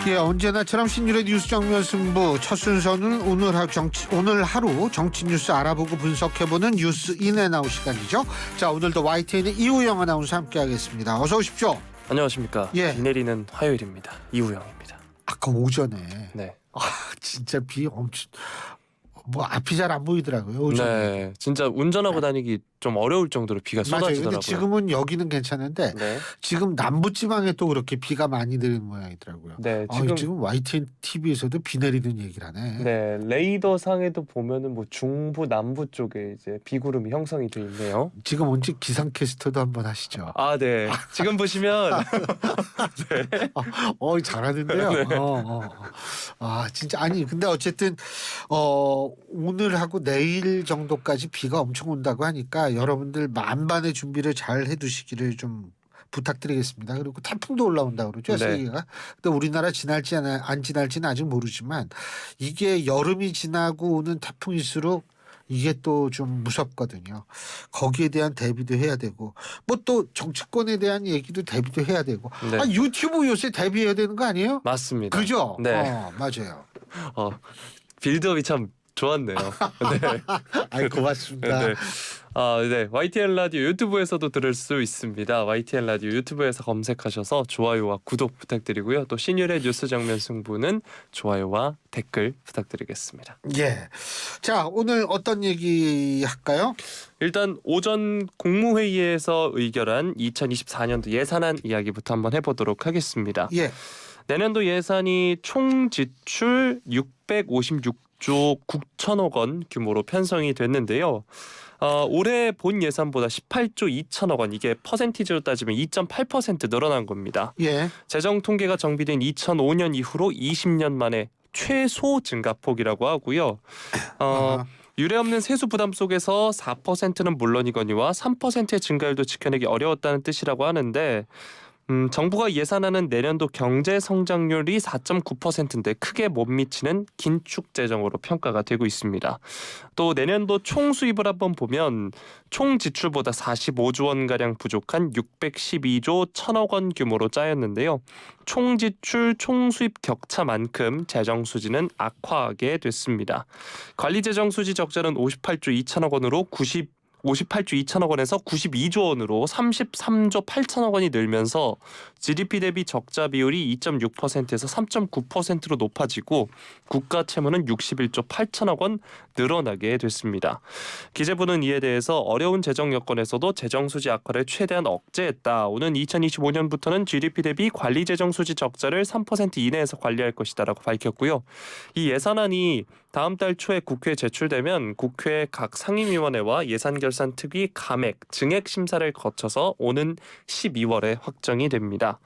예, 언제나처럼 신율의 뉴스 정면 승부 첫 순서는 오늘 하루 정치 뉴스 알아보고 분석해보는 뉴스 인앤아웃 시간이죠. 자, 오늘도 YTN의 이우영 아나운서 함께하겠습니다. 어서 오십시오. 안녕하십니까. 예. 비 내리는 화요일입니다. 이우영입니다. 아까 오전에 네. 진짜 비 엄청 앞이 잘 안 보이더라고요. 오전에. 네. 진짜 운전하고 다니기 좀 어려울 정도로 비가 맞아요. 근데 쏟아지더라고요. 지금은 여기는 괜찮은데 네. 지금 남부지방에 또 그렇게 비가 많이 내리는 모양이더라고요. 네. 지금 YTN TV에서도 비 내리는 얘기를 하네. 네. 레이더 상에도 보면은 뭐 중부 남부 쪽에 이제 비구름이 형성이 돼 있네요. 지금 언제 기상캐스터도 한번 하시죠. 아, 네. 지금 보시면 잘하는데요. 네. 진짜 아니 근데 어쨌든 오늘하고 내일 정도까지 비가 엄청 온다고 하니까 여러분들 만반의 준비를 잘 해두시기를 좀 부탁드리겠습니다. 그리고 태풍도 올라온다 그러죠, 네. 세계가. 근데 우리나라 지날지 안 지날지는 아직 모르지만 이게 여름이 지나고 오는 태풍일수록 이게 또 좀 무섭거든요. 거기에 대한 대비도 해야 되고 뭐 또 정치권에 대한 얘기도 대비도 해야 되고 네. 유튜브 요새 대비해야 되는 거 아니에요? 맞습니다. 그죠? 네. 맞아요. 빌드업이 참 좋았네요. 네. 고맙습니다. 네. 네. YTN 라디오 유튜브에서도 들을 수 있습니다. YTN 라디오 유튜브에서 검색하셔서 좋아요와 구독 부탁드리고요. 또 신율의 뉴스 정면 승부는 좋아요와 댓글 부탁드리겠습니다. 예. 자, 오늘 어떤 얘기 할까요? 일단 오전 국무회의에서 의결한 2024년도 예산안 이야기부터 한번 해보도록 하겠습니다. 예. 내년도 예산이 총 지출 656조 9천억 원 규모로 편성이 됐는데요. 올해 본 예산보다 18조 2천억 원, 이게 퍼센티지로 따지면 2.8% 늘어난 겁니다. 예. 재정 통계가 정비된 2005년 이후로 20년 만에 최소 증가폭이라고 하고요. 유례없는 세수 부담 속에서 4%는 물론이거니와 3%의 증가율도 지켜내기 어려웠다는 뜻이라고 하는데 정부가 예산하는 내년도 경제 성장률이 4.9%인데 크게 못 미치는 긴축 재정으로 평가가 되고 있습니다. 또 내년도 총 수입을 한번 보면 총 지출보다 45조 원가량 부족한 612조 1천억 원 규모로 짜였는데요. 총 지출, 총 수입 격차만큼 재정 수지는 악화하게 됐습니다. 관리 재정 수지 적자는 58조 2천억 원으로 58조 2천억 원에서 92조 원으로 33조 8천억 원이 늘면서 GDP 대비 적자 비율이 2.6%에서 3.9%로 높아지고 국가 채무는 61조 8천억 원 늘어나게 됐습니다. 기재부는 이에 대해서 어려운 재정 여건에서도 재정 수지 악화를 최대한 억제했다. 오는 2025년부터는 GDP 대비 관리 재정 수지 적자를 3% 이내에서 관리할 것이다라고 밝혔고요. 이 예산안이 다음 달 초에 국회에 제출되면 국회 각 상임위원회와 예산결산특위 감액, 증액 심사를 거쳐서 오는 12월에 확정이 됩니다.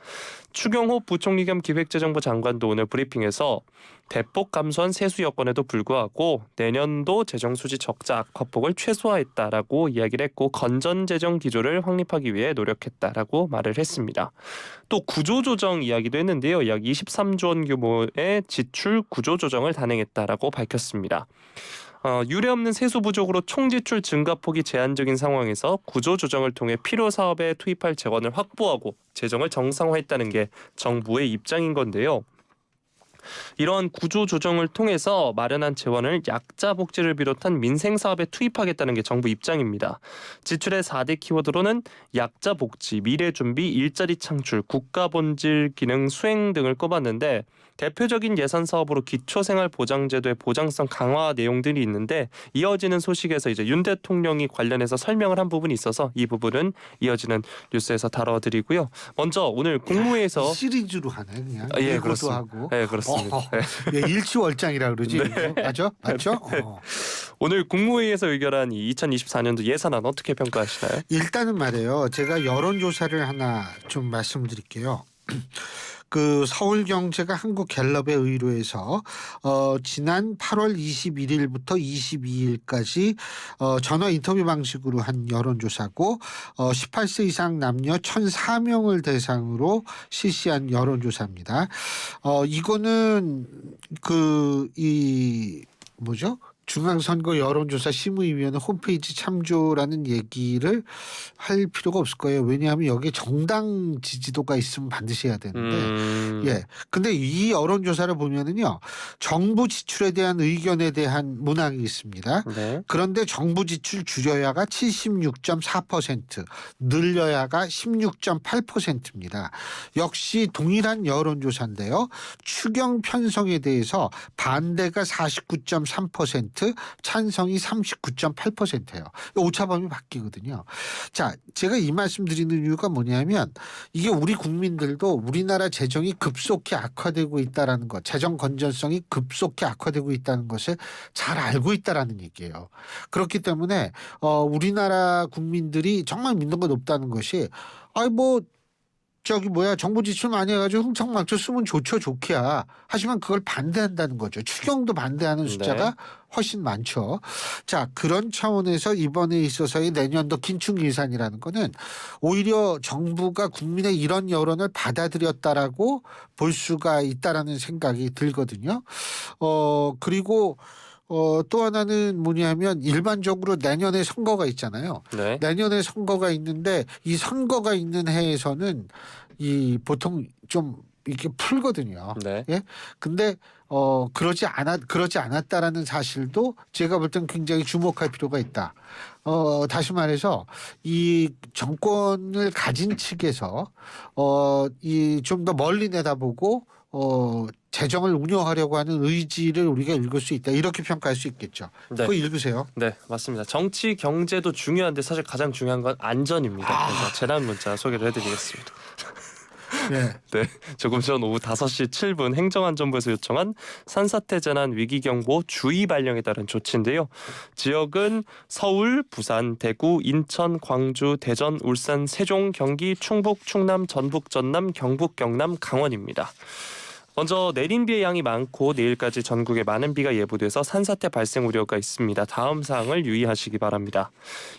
추경호 부총리 겸 기획재정부 장관도 오늘 브리핑에서 대폭 감소한 세수 여건에도 불구하고 내년도 재정수지 적자 악화폭을 최소화했다라고 이야기를 했고 건전재정 기조를 확립하기 위해 노력했다라고 말을 했습니다. 또 구조조정 이야기도 했는데요. 약 23조 원 규모의 지출 구조조정을 단행했다라고 밝혔습니다. 유례없는 세수 부족으로 총지출 증가폭이 제한적인 상황에서 구조조정을 통해 필요 사업에 투입할 재원을 확보하고 재정을 정상화했다는 게 정부의 입장인 건데요. 이러한 구조조정을 통해서 마련한 재원을 약자 복지를 비롯한 민생 사업에 투입하겠다는 게 정부 입장입니다. 지출의 4대 키워드로는 약자 복지, 미래 준비, 일자리 창출, 국가 본질 기능 수행 등을 꼽았는데 대표적인 예산 사업으로 기초생활보장제도의 보장성 강화 내용들이 있는데 이어지는 소식에서 이제 윤 대통령이 관련해서 설명을 한 부분이 있어서 이 부분은 이어지는 뉴스에서 다뤄드리고요. 먼저 오늘 국무회의에서 시리즈로 하네 그냥. 예, 그렇습니다. 하고. 네, 그렇습니다. 네. 일치월장이라 그러지. 네. 맞죠? 오늘 국무회의에서 의결한 이 2024년도 예산안 어떻게 평가하시나요? 일단은 말이에요. 제가 여론조사를 하나 좀 말씀드릴게요. 그 서울경제가 한국갤럽에 의뢰해서 지난 8월 21일부터 22일까지 전화 인터뷰 방식으로 한 여론조사고 18세 이상 남녀 1,004명을 대상으로 실시한 여론조사입니다. 이거는 뭐죠? 중앙선거 여론조사 심의위원회 홈페이지 참조라는 얘기를 할 필요가 없을 거예요. 왜냐하면 여기에 정당 지지도가 있으면 반드시 해야 되는데 예. 근데 이 여론조사를 보면은요. 정부 지출에 대한 의견에 대한 문항이 있습니다. 네. 그런데 정부 지출 줄여야가 76.4%, 늘려야가 16.8%입니다. 역시 동일한 여론조사인데요. 추경 편성에 대해서 반대가 49.3%, 찬성이 39.8%예요. 오차범위 바뀌거든요. 자, 제가 이 말씀 드리는 이유가 뭐냐면 이게 우리 국민들도 우리나라 재정이 급속히 악화되고 있다라는 것, 재정 건전성이 급속히 악화되고 있다는 것을 잘 알고 있다라는 얘기예요. 그렇기 때문에 우리나라 국민들이 정말 민도가 높다는 것이 정부 지출 많이 해가지고 흥청망청 쓰면 좋기야. 하지만 그걸 반대한다는 거죠. 추경도 반대하는 숫자가 훨씬 많죠. 자, 그런 차원에서 이번에 있어서의 내년도 긴축 예산이라는 거는 오히려 정부가 국민의 이런 여론을 받아들였다라고 볼 수가 있다라는 생각이 들거든요. 그리고 또 하나는 뭐냐면 일반적으로 내년에 선거가 있잖아요. 네. 내년에 선거가 있는데 이 선거가 있는 해에서는 이 보통 좀 이렇게 풀거든요. 네. 예. 근데 그러지 않았다라는 사실도 제가 볼 땐 굉장히 주목할 필요가 있다. 다시 말해서 이 정권을 가진 측에서 이 좀 더 멀리 내다보고 재정을 운영하려고 하는 의지를 우리가 읽을 수 있다. 이렇게 평가할 수 있겠죠. 네. 그거 읽으세요. 네, 맞습니다. 정치, 경제도 중요한데 사실 가장 중요한 건 안전입니다. 그래서 재난 문자 소개를 해드리겠습니다. 네. 네, 조금 전 오후 5시 7분 행정안전부에서 요청한 산사태 재난 위기경보 주의 발령에 따른 조치인데요. 지역은 서울, 부산, 대구, 인천, 광주, 대전, 울산, 세종, 경기, 충북, 충남, 전북, 전남, 경북, 경남, 강원입니다. 먼저 내린 비의 양이 많고 내일까지 전국에 많은 비가 예보돼서 산사태 발생 우려가 있습니다. 다음 사항을 유의하시기 바랍니다.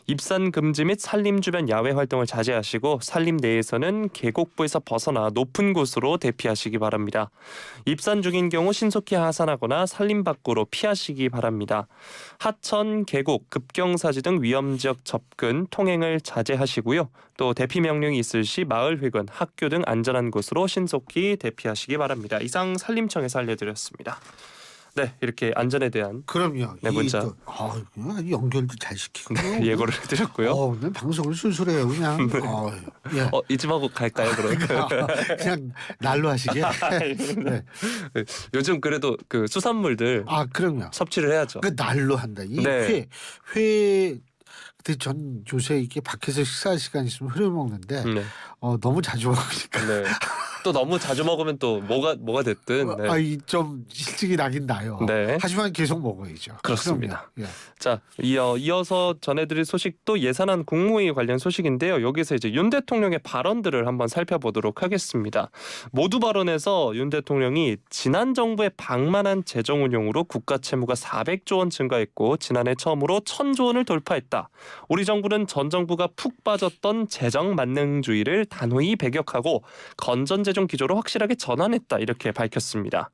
입산 금지 및 산림 주변 야외 활동을 자제하시고 산림 내에서는 계곡부에서 벗어나 높은 곳으로 대피하시기 바랍니다. 입산 중인 경우 신속히 하산하거나 산림 밖으로 피하시기 바랍니다. 하천, 계곡, 급경사지 등 위험지역 접근, 통행을 자제하시고요. 또 대피 명령이 있을 시 마을 회관, 학교 등 안전한 곳으로 신속히 대피하시기 바랍니다. 이상 산림청에서 알려드렸습니다. 네, 이렇게 안전에 대한 그럼요. 네, 문자. 연결도 잘 시키고 예고를 해드렸고요. 오늘 방송을 술술해요 그냥. 예. 이쯤 하고 갈까요, 그럼? 그냥 날로 하시게. 네. 요즘 그래도 그 수산물들 그럼요. 섭취를 해야죠. 그 날로 한다. 이 네. 회. 근데 전 요새 이게 밖에서 식사 시간 있으면 회를 먹는데 네. 너무 자주 먹으니까. 네. 또 너무 자주 먹으면 또 뭐가 됐든. 네. 좀 실증이 나긴 나요. 네. 하지만 계속 먹어야죠. 그렇습니다. 예. 자, 이어서 전해드릴 소식도 예산안 국무회의 관련 소식인데요. 여기서 이제 윤 대통령의 발언들을 한번 살펴보도록 하겠습니다. 모두 발언에서 윤 대통령이 지난 정부의 방만한 재정 운용으로 국가 채무가 400조 원 증가했고 지난해 처음으로 1000조 원을 돌파했다. 우리 정부는 전 정부가 푹 빠졌던 재정 만능주의를 단호히 배격하고 건전재정 기조로 확실하게 전환했다. 이렇게 밝혔습니다.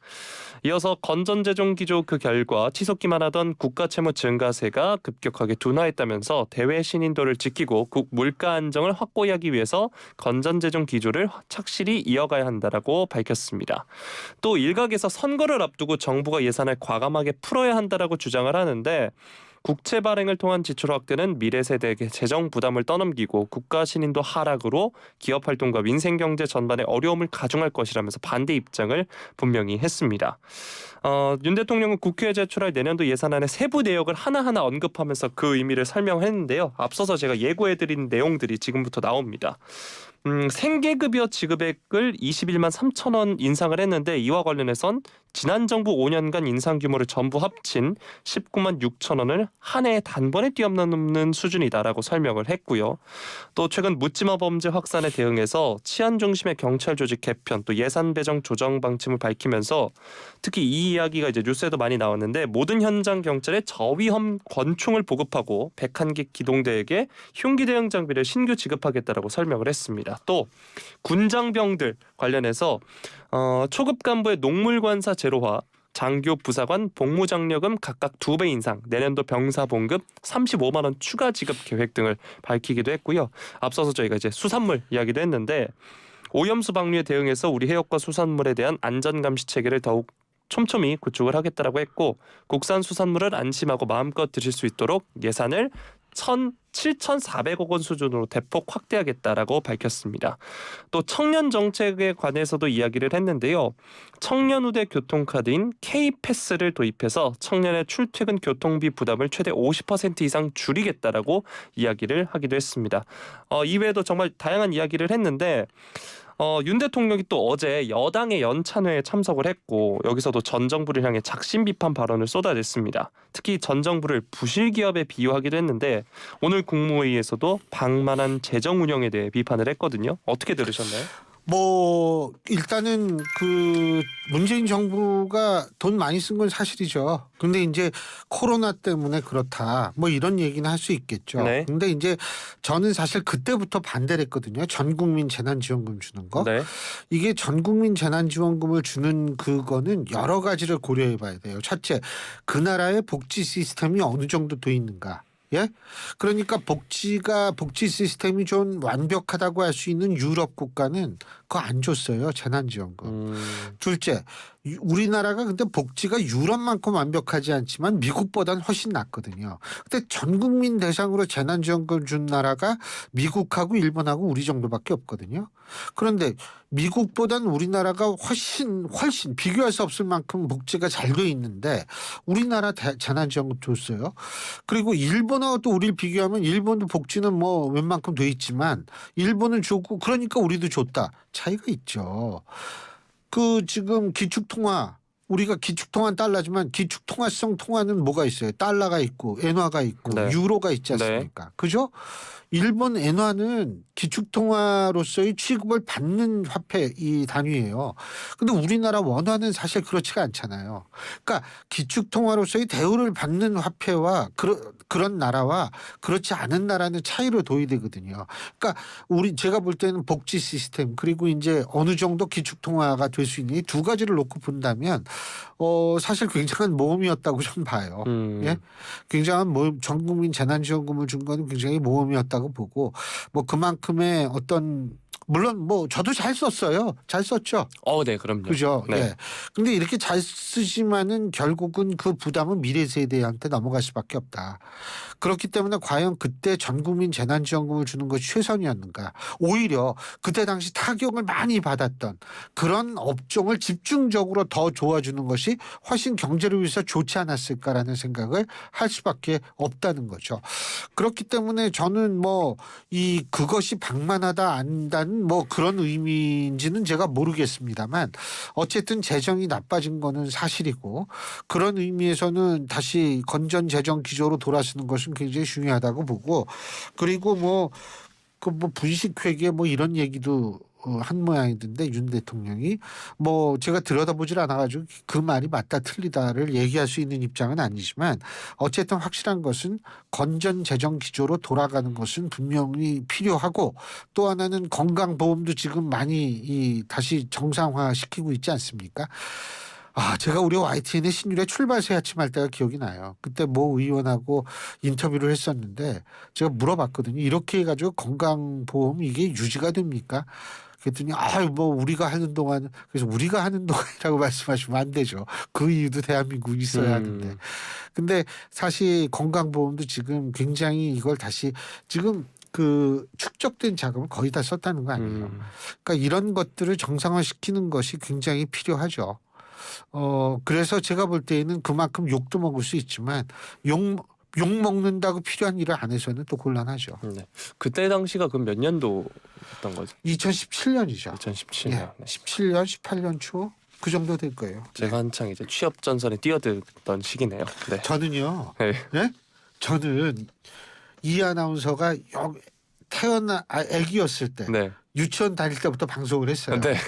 이어서 건전재정 기조 그 결과 치솟기만 하던 국가 채무 증가세가 급격하게 둔화했다면서 대외 신인도를 지키고 국 물가 안정을 확고히 하기 위해서 건전재정 기조를 착실히 이어가야 한다라고 밝혔습니다. 또 일각에서 선거를 앞두고 정부가 예산을 과감하게 풀어야 한다라고 주장을 하는데 국채 발행을 통한 지출 확대는 미래 세대에게 재정 부담을 떠넘기고 국가 신인도 하락으로 기업 활동과 민생 경제 전반에 어려움을 가중할 것이라면서 반대 입장을 분명히 했습니다. 윤 대통령은 국회에 제출할 내년도 예산안의 세부 내역을 하나하나 언급하면서 그 의미를 설명했는데요. 앞서서 제가 예고해드린 내용들이 지금부터 나옵니다. 생계급여 지급액을 21만 3천 원 인상을 했는데 이와 관련해선 지난 정부 5년간 인상 규모를 전부 합친 19만 6천 원을 한 해에 단번에 뛰어넘는 수준이다라고 설명을 했고요. 또 최근 묻지마 범죄 확산에 대응해서 치안 중심의 경찰 조직 개편 또 예산 배정 조정 방침을 밝히면서 특히 이 이야기가 이제 뉴스에도 많이 나왔는데 모든 현장 경찰에 저위험 권총을 보급하고 101개 기동대에게 흉기 대응 장비를 신규 지급하겠다라고 설명을 했습니다. 또 군장병들 관련해서 초급 간부의 농물관사 제로화 장교 부사관 복무장려금 각각 2배 인상, 내년도 병사 봉급 35만 원 추가 지급 계획 등을 밝히기도 했고요. 앞서서 저희가 이제 수산물 이야기도 했는데 오염수 방류에 대응해서 우리 해역과 수산물에 대한 안전 감시 체계를 더욱 촘촘히 구축을 하겠다라고 했고 국산 수산물을 안심하고 마음껏 드실 수 있도록 예산을 7,400억 원 수준으로 대폭 확대하겠다라고 밝혔습니다. 또 청년 정책에 관해서도 이야기를 했는데요. 청년 우대 교통카드인 K패스를 도입해서 청년의 출퇴근 교통비 부담을 최대 50% 이상 줄이겠다라고 이야기를 하기도 했습니다. 이외에도 정말 다양한 이야기를 했는데 윤 대통령이 또 어제 여당의 연찬회에 참석을 했고 여기서도 전 정부를 향해 작심 비판 발언을 쏟아냈습니다. 특히 전 정부를 부실 기업에 비유하기도 했는데 오늘 국무회의에서도 방만한 재정 운영에 대해 비판을 했거든요. 어떻게 들으셨나요? 뭐 일단은 그 문재인 정부가 돈 많이 쓴 건 사실이죠. 근데 이제 코로나 때문에 그렇다. 뭐 이런 얘기는 할 수 있겠죠. 네. 근데 이제 저는 사실 그때부터 반대를 했거든요. 전 국민 재난지원금 주는 거. 네. 이게 전 국민 재난지원금을 주는 그거는 여러 가지를 고려해 봐야 돼요. 첫째, 그 나라의 복지 시스템이 어느 정도 돼 있는가. 예? 그러니까 복지 시스템이 좀 완벽하다고 할 수 있는 유럽 국가는 그거 안 줬어요. 재난지원금. 둘째, 우리나라가 근데 복지가 유럽만큼 완벽하지 않지만 미국보다는 훨씬 낫거든요. 근데 전 국민 대상으로 재난지원금 준 나라가 미국하고 일본하고 우리 정도밖에 없거든요. 그런데 미국보다는 우리나라가 훨씬 비교할 수 없을 만큼 복지가 잘 돼 있는데 우리나라 재난지원금 줬어요. 그리고 일본하고 또 우리를 비교하면 일본도 복지는 뭐 웬만큼 돼 있지만 일본은 줬고 그러니까 우리도 줬다. 차이가 있죠. 그 지금 기축통화 우리가 기축통화는 달러지만 기축통화성 통화는 뭐가 있어요? 달러가 있고 엔화가 있고 네. 유로가 있지 않습니까? 그죠? 일본 엔화는 기축통화로서의 취급을 받는 화폐 이 단위예요. 근데 우리나라 원화는 사실 그렇지가 않잖아요. 그러니까 기축통화로서의 대우를 받는 화폐와 그런 나라와 그렇지 않은 나라는 차이로 도의되거든요. 그러니까 제가 볼 때는 복지 시스템 그리고 이제 어느 정도 기축통화가 될 수 있는 이 두 가지를 놓고 본다면 사실 굉장한 모험이었다고 저는 봐요. 예? 굉장한 모험, 전 국민 재난지원금을 준 거는 굉장히 모험이었다고 보고 뭐 그만큼의 어떤 물론 뭐 저도 잘 썼어요. 잘 썼죠. 네, 그럼요. 그죠. 네. 예. 근데 이렇게 잘 쓰지만은 결국은 그 부담은 미래 세대한테 넘어갈 수밖에 없다. 그렇기 때문에 과연 그때 전 국민 재난지원금을 주는 것이 최선이었는가. 오히려 그때 당시 타격을 많이 받았던 그런 업종을 집중적으로 더 도와주는 것이 훨씬 경제를 위해서 좋지 않았을까라는 생각을 할 수밖에 없다는 거죠. 그렇기 때문에 저는 뭐 그것이 방만하다 안다는 뭐 그런 의미인지는 제가 모르겠습니다만 어쨌든 재정이 나빠진 거는 사실이고 그런 의미에서는 다시 건전 재정 기조로 돌아서는 것은 굉장히 중요하다고 보고 그리고 분식회계 뭐 이런 얘기도 한 모양이던데 윤 대통령이 뭐 제가 들여다보질 않아가지고 그 말이 맞다 틀리다를 얘기할 수 있는 입장은 아니지만 어쨌든 확실한 것은 건전 재정 기조로 돌아가는 것은 분명히 필요하고 또 하나는 건강보험도 지금 많이 다시 정상화 시키고 있지 않습니까? 제가 우리 YTN의 신율의 출발새 아침 할 때가 기억이 나요. 그때 모 의원하고 인터뷰를 했었는데 제가 물어봤거든요. 이렇게 해가지고 건강보험 이게 유지가 됩니까? 그랬더니 뭐 우리가 하는 동안 그래서 우리가 하는 동안이라고 말씀하시면 안 되죠. 그 이유도 대한민국이 있어야 하는데. 근데 사실 건강보험도 지금 굉장히 이걸 다시 지금 그 축적된 자금을 거의 다 썼다는 거 아니에요. 그러니까 이런 것들을 정상화시키는 것이 굉장히 필요하죠. 그래서 제가 볼 때에는 그만큼 욕도 먹을 수 있지만 욕 먹는다고 필요한 일을 안 해서는 또 곤란하죠. 네. 그때 당시가 그럼 몇 년도였던 거죠? 2017년이죠. 2017년. 예, 17년, 18년 초 그 정도 될 거예요. 제가 한창 이제 취업 전선에 뛰어들던 시기네요. 네. 저는요. 네. 예? 저는 이 아나운서가 아기였을 때 네. 유치원 다닐 때부터 방송을 했어요. 네.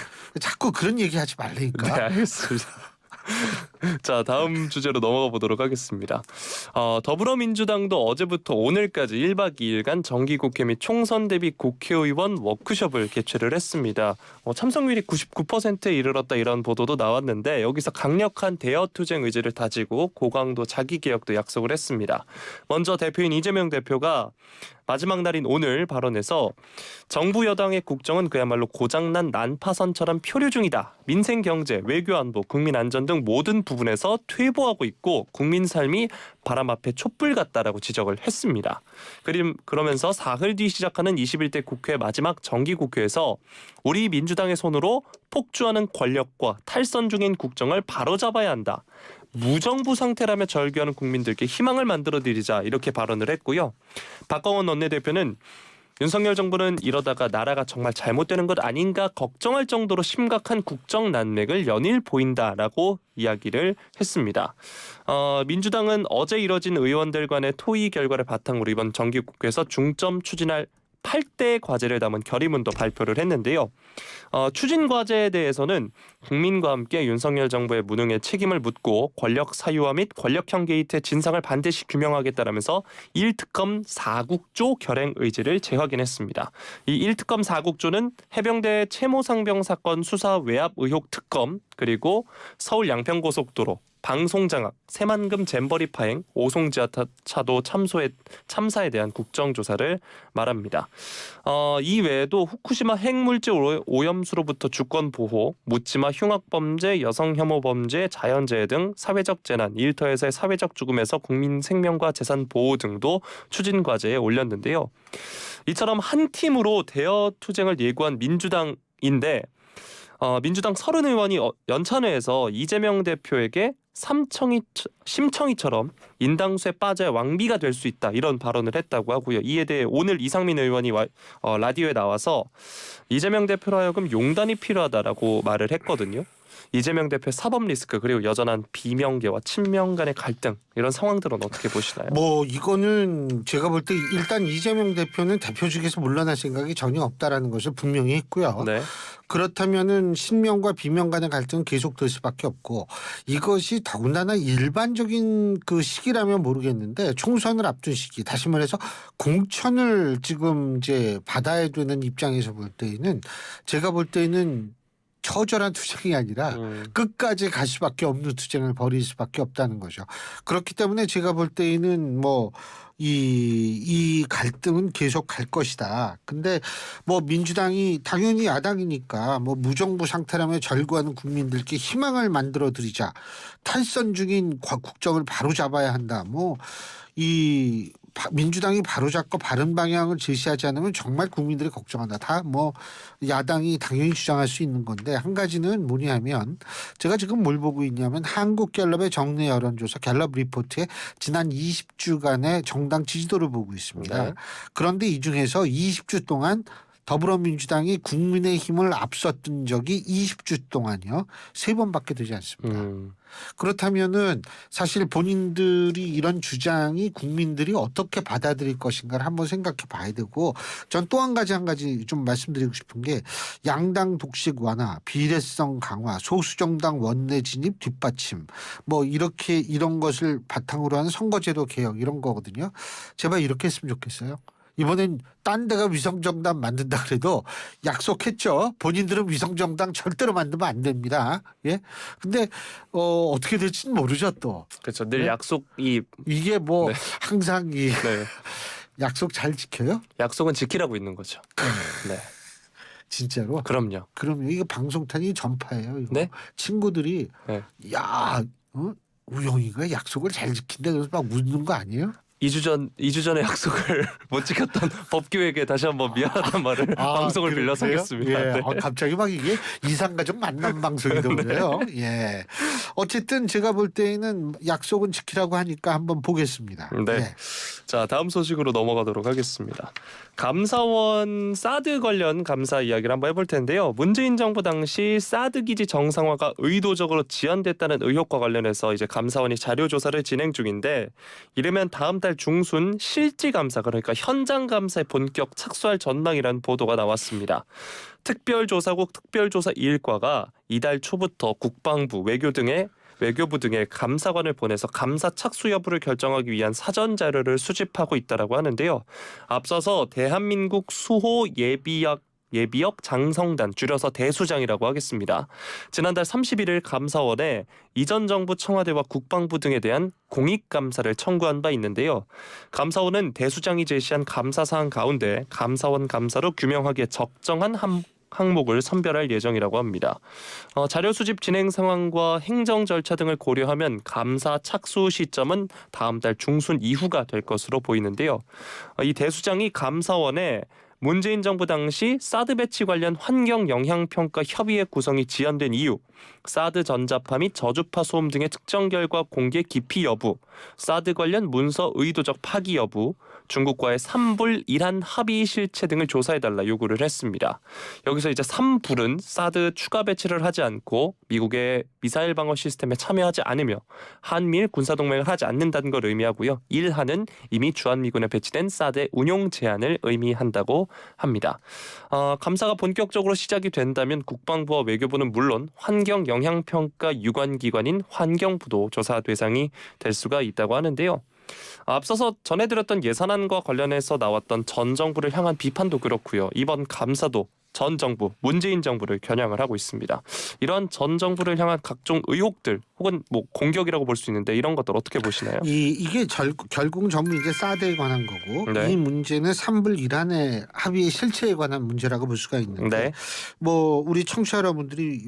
자꾸 그런 얘기하지 네, 말라니까. 알겠습니다. 자, 다음 주제로 넘어가 보도록 하겠습니다. 더불어민주당도 어제부터 오늘까지 1박 2일간 정기국회 및 총선 대비 국회의원 워크숍을 개최를 했습니다. 참석률이 99%에 이르렀다 이런 보도도 나왔는데 여기서 강력한 대여투쟁 의지를 다지고 고강도 자기개혁도 약속을 했습니다. 먼저 대표인 이재명 대표가 마지막 날인 오늘 발언에서 정부 여당의 국정은 그야말로 고장난 난파선처럼 표류 중이다. 민생 경제, 외교 안보, 국민 안전 등 모든 부분에서 퇴보하고 있고 국민 삶이 바람 앞에 촛불 같다라고 지적을 했습니다. 그러면서 사흘 뒤 시작하는 21대 국회 마지막 정기국회에서 우리 민주당의 손으로 폭주하는 권력과 탈선 중인 국정을 바로잡아야 한다. 무정부 상태라며 절규하는 국민들께 희망을 만들어드리자 이렇게 발언을 했고요. 박광원 원내대표는 윤석열 정부는 이러다가 나라가 정말 잘못되는 것 아닌가 걱정할 정도로 심각한 국정 난맥을 연일 보인다라고 이야기를 했습니다. 민주당은 어제 이뤄진 의원들 간의 토의 결과를 바탕으로 이번 정기국회에서 중점 추진할 8대 과제를 담은 결의문도 발표를 했는데요. 추진 과제에 대해서는 국민과 함께 윤석열 정부의 무능의 책임을 묻고 권력 사유화 및 권력형 게이트의 진상을 반드시 규명하겠다라면서 1특검 4국조 결행 의지를 재확인했습니다. 이 1특검 4국조는 해병대 채모상병 사건 수사 외압 의혹 특검, 그리고 서울 양평고속도로 방송장악, 새만금 잼버리 파행, 오송지하차도 참사에 대한 국정조사를 말합니다. 이 외에도 후쿠시마 핵물질 오염수로부터 주권 보호, 묻지마 흉악범죄, 여성혐오범죄, 자연재해 등 사회적 재난, 일터에서의 사회적 죽음에서 국민 생명과 재산 보호 등도 추진 과제에 올렸는데요. 이처럼 한 팀으로 대여 투쟁을 예고한 민주당인데 민주당 30의원이 연찬회에서 이재명 대표에게 심청이처럼 인당수에 빠져야 왕비가 될 수 있다 이런 발언을 했다고 하고요. 이에 대해 오늘 이상민 의원이 라디오에 나와서 이재명 대표로 하여금 용단이 필요하다라고 말을 했거든요. 이재명 대표의 사법 리스크 그리고 여전한 비명계와 친명 간의 갈등 이런 상황들은 어떻게 보시나요? 뭐 이거는 제가 볼 때 일단 이재명 대표는 대표직에서 물러날 생각이 전혀 없다라는 것을 분명히 했고요. 네. 그렇다면은 신명과 비명 간의 갈등은 계속될 수밖에 없고 이것이 더군다나 일반적인 그 시기라면 모르겠는데 총선을 앞둔 시기 다시 말해서 공천을 지금 이제 받아야 되는 입장에서 볼 때에는 제가 볼 때는 처절한 투쟁이 아니라 끝까지 갈 수밖에 없는 투쟁을 벌일 수밖에 없다는 거죠. 그렇기 때문에 제가 볼 때에는 뭐 이 갈등은 계속 갈 것이다. 근데 뭐 민주당이 당연히 야당이니까 뭐 무정부 상태라며 절구하는 국민들께 희망을 만들어 드리자. 탈선 중인 국정을 바로 잡아야 한다. 뭐 이 민주당이 바로잡고 바른 방향을 제시하지 않으면 정말 국민들이 걱정한다. 다 뭐 야당이 당연히 주장할 수 있는 건데 한 가지는 뭐냐면 제가 지금 뭘 보고 있냐면 한국갤럽의 정례 여론조사 갤럽 리포트의 지난 20주간의 정당 지지도를 보고 있습니다. 네. 그런데 이 중에서 20주 동안 더불어민주당이 국민의힘을 앞섰던 적이 20주 동안요. 3번밖에 되지 않습니다. 그렇다면은 사실 본인들이 이런 주장이 국민들이 어떻게 받아들일 것인가를 한번 생각해 봐야 되고 전 또 한 가지 좀 말씀드리고 싶은 게 양당 독식 완화, 비례성 강화, 소수정당 원내 진입 뒷받침 뭐 이렇게 이런 것을 바탕으로 하는 선거제도 개혁 이런 거거든요. 제발 이렇게 했으면 좋겠어요. 이번엔 딴 데가 위성정당 만든다 그래도 약속했죠. 본인들은 위성정당 절대로 만들면 안 됩니다. 예. 근데 어떻게 될지는 모르죠 또. 그렇죠. 늘 네? 약속이 이게 뭐 네. 항상 이 네. 약속 잘 지켜요? 약속은 지키라고 있는 거죠. 네. 진짜로? 그럼요. 그럼요. 이거 방송탄이 전파예요. 이거. 네? 친구들이 네. 야 우영이가 약속을 잘 지킨다 그래서 막 웃는 거 아니에요? 2주 전에 약속을 못 지켰던 법규에게 다시 한번 미안하다는 말을 방송을 빌려서 그래요? 하겠습니다. 예. 네. 갑자기 막 이게 이상가족 만남 방송이다 보네요. 예. 어쨌든 제가 볼 때에는 약속은 지키라고 하니까 한번 보겠습니다. 네. 예. 자, 다음 소식으로 넘어가도록 하겠습니다. 감사원 사드 관련 감사 이야기를 한번 해볼 텐데요. 문재인 정부 당시 사드 기지 정상화가 의도적으로 지연됐다는 의혹과 관련해서 이제 감사원이 자료 조사를 진행 중인데 이르면 다음 달 중순 실지 감사 그러니까 현장 감사에 본격 착수할 전망이라는 보도가 나왔습니다. 특별조사국 특별조사 2일과가 이달 초부터 국방부, 외교 등의 외교부 등에 감사관을 보내서 감사 착수 여부를 결정하기 위한 사전 자료를 수집하고 있다라고 하는데요. 앞서서 대한민국 수호 예비역 장성단, 줄여서 대수장이라고 하겠습니다. 지난달 31일 감사원에 이전 정부 청와대와 국방부 등에 대한 공익감사를 청구한 바 있는데요. 감사원은 대수장이 제시한 감사사항 가운데 감사원 감사로 규명하기에 적정한 항목을 선별할 예정이라고 합니다. 자료 수집 진행 상황과 행정 절차 등을 고려하면 감사 착수 시점은 다음 달 중순 이후가 될 것으로 보이는데요. 이 대수장이 감사원에 문재인 정부 당시 사드 배치 관련 환경 영향 평가 협의회 구성이 지연된 이유, 사드 전자파 및 저주파 소음 등의 측정 결과 공개 기피 여부, 사드 관련 문서 의도적 파기 여부, 중국과의 3불1한 합의 실체 등을 조사해달라 요구를 했습니다. 여기서 이제 3불은 사드 추가 배치를 하지 않고 미국의 미사일 방어 시스템에 참여하지 않으며 한미일 군사동맹을 하지 않는다는 걸 의미하고요. 1한은 이미 주한미군에 배치된 사드의 운용 제한을 의미한다고 합니다. 감사가 본격적으로 시작이 된다면 국방부와 외교부는 물론 환경 영향평가 유관기관인 환경부도 조사 대상이 될 수가 있다고 하는데요. 앞서서 전해드렸던 예산안과 관련해서 나왔던 전 정부를 향한 비판도 그렇고요. 이번 감사도 전 정부, 문재인 정부를 겨냥을 하고 있습니다. 이런 전 정부를 향한 각종 의혹들 혹은 뭐 공격이라고 볼 수 있는데 이런 것들 어떻게 보시나요? 이게 결국 전부 이제 사드에 관한 거고 네. 이 문제는 3불 1한의 합의의 실체에 관한 문제라고 볼 수가 있는데 네. 뭐 우리 청취자 여러분들이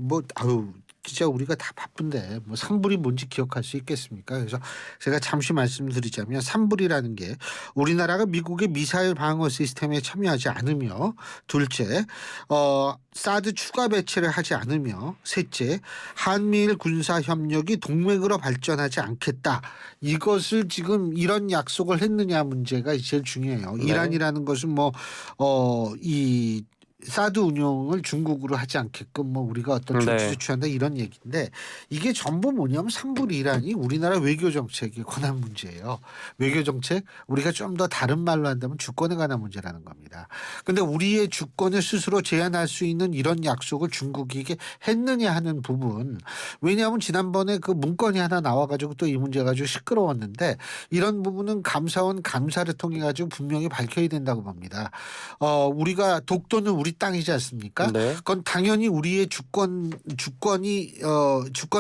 진짜 우리가 다 바쁜데 뭐 3불이 뭔지 기억할 수 있겠습니까? 그래서 제가 잠시 말씀드리자면 3불이라는 게 우리나라가 미국의 미사일 방어 시스템에 참여하지 않으며, 둘째 사드 추가 배치를 하지 않으며, 셋째 한미일 군사 협력이 동맹으로 발전하지 않겠다. 이것을 지금 이런 약속을 했느냐 문제가 제일 중요해요. 네. 이란이라는 것은 이 사드 운용을 중국으로 하지 않게끔 우리가 어떤 조치를 취한다 이런 얘기인데, 이게 전부 뭐냐면 3불 1한이 우리나라 외교 정책에 관한 문제예요. 외교 정책 우리가 좀 더 다른 말로 한다면 주권에 관한 문제라는 겁니다. 그런데 우리의 주권을 스스로 제한할 수 있는 이런 약속을 중국에게 했느냐 하는 부분, 왜냐하면 지난번에 그 문건이 하나 나와가지고 또 이 문제 가지고 시끄러웠는데, 이런 부분은 감사원 감사를 통해 가지고 분명히 밝혀야 된다고 봅니다. 우리가 독도는 우리 땅이지 않습니까? 네. 그건 당연히 우리의 주권이 주권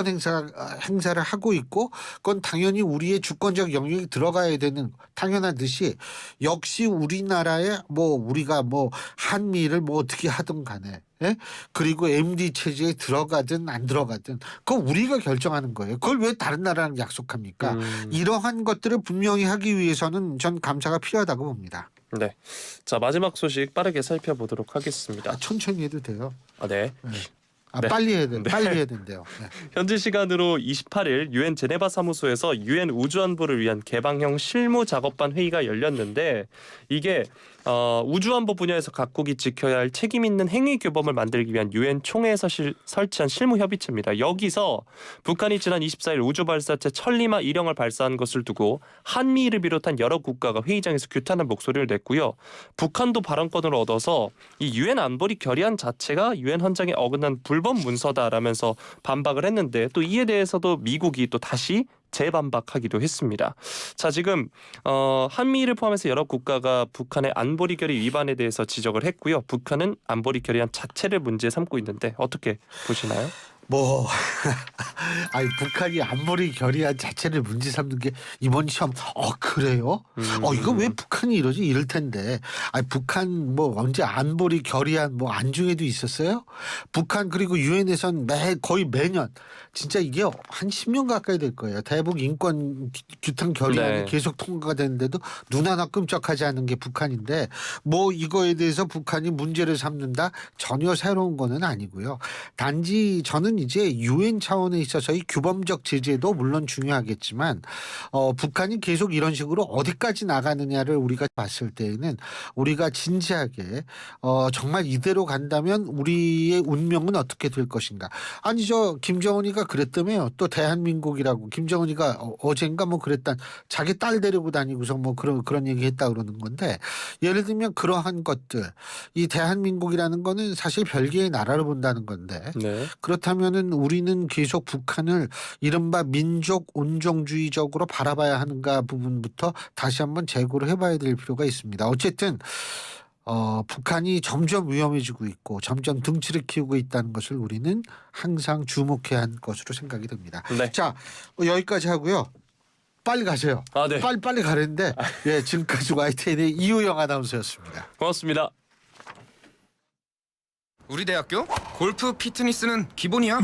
행사를 하고 있고, 그건 당연히 우리의 주권적 영역이 들어가야 되는 당연한 듯이, 역시 우리나라의 우리가 한미를 어떻게 하든 간에, 예? 그리고 MD 체제에 들어가든 안 들어가든 그거 우리가 결정하는 거예요. 그걸 왜 다른 나라랑 약속합니까? 이러한 것들을 분명히 하기 위해서는 전 감사가 필요하다고 봅니다. 네. 자, 마지막 소식 빠르게 살펴보도록 하겠습니다. 천천히 해도 돼요. 네. 네. 빨리 해야 된대요. 네. 현지 시간으로 28일 유엔 제네바 사무소에서 유엔 우주안보를 위한 개방형 실무 작업반 회의가 열렸는데, 이게 우주안보 분야에서 각국이 지켜야 할 책임 있는 행위 규범을 만들기 위한 유엔 총회에서 설치한 실무 협의체입니다. 여기서 북한이 지난 24일 우주 발사체 천리마 1형을 발사한 것을 두고 한미일을 비롯한 여러 국가가 회의장에서 규탄한 목소리를 냈고요. 북한도 발언권을 얻어서 이 유엔 안보리 결의안 자체가 유엔 헌장에 어긋난 불법 문서다라면서 반박을 했는데, 또 이에 대해서도 미국이 또 다시 재반박하기도 했습니다. 자, 지금 한미일을 포함해서 여러 국가가 북한의 안보리 결의 위반에 대해서 지적을 했고요. 북한은 안보리 결의안 자체를 문제 삼고 있는데 어떻게 보시나요? 북한이 안보리 결의안 자체를 문제 삼는 게 이번 시험 그래요? 이거 왜 북한이 이러지? 이럴 텐데. 북한 언제 안보리 결의안 안중에도 있었어요? 북한 그리고 유엔에선 거의 매년, 진짜 이게 한 10년 가까이 될 거예요. 대북 인권 규탄 결의안이 계속 통과가 되는데도 눈 하나 끔찍하지 않은 게 북한인데, 이거에 대해서 북한이 문제를 삼는다? 전혀 새로운 거는 아니고요. 단지 저는 이제 유엔 차원에 있어서의 규범적 제재도 물론 중요하겠지만, 북한이 계속 이런 식으로 어디까지 나가느냐를 우리가 봤을 때에는 우리가 진지하게 정말 이대로 간다면 우리의 운명은 어떻게 될 것인가. 아니죠. 김정은이가 그랬다며요. 또 대한민국이라고 김정은이가 어젠가 그랬단, 자기 딸 데리고 다니고서 그런 얘기 했다 그러는 건데, 예를 들면 그러한 것들, 이 대한민국이라는 거는 사실 별개의 나라를 본다는 건데, 그렇다면 그러면은 우리는 계속 북한을 이른바 민족 온정주의적으로 바라봐야 하는가 부분부터 다시 한번 재고를 해봐야 될 필요가 있습니다. 어쨌든 북한이 점점 위험해지고 있고 점점 등치를 키우고 있다는 것을 우리는 항상 주목해야 할 것으로 생각이 듭니다. 네. 자, 여기까지 하고요. 빨리 가세요. 네. 빨리 가는데 예, 지금까지 YTN의 이우영 아나운서였습니다. 고맙습니다. 우리 대학교 골프 피트니스는 기본이야.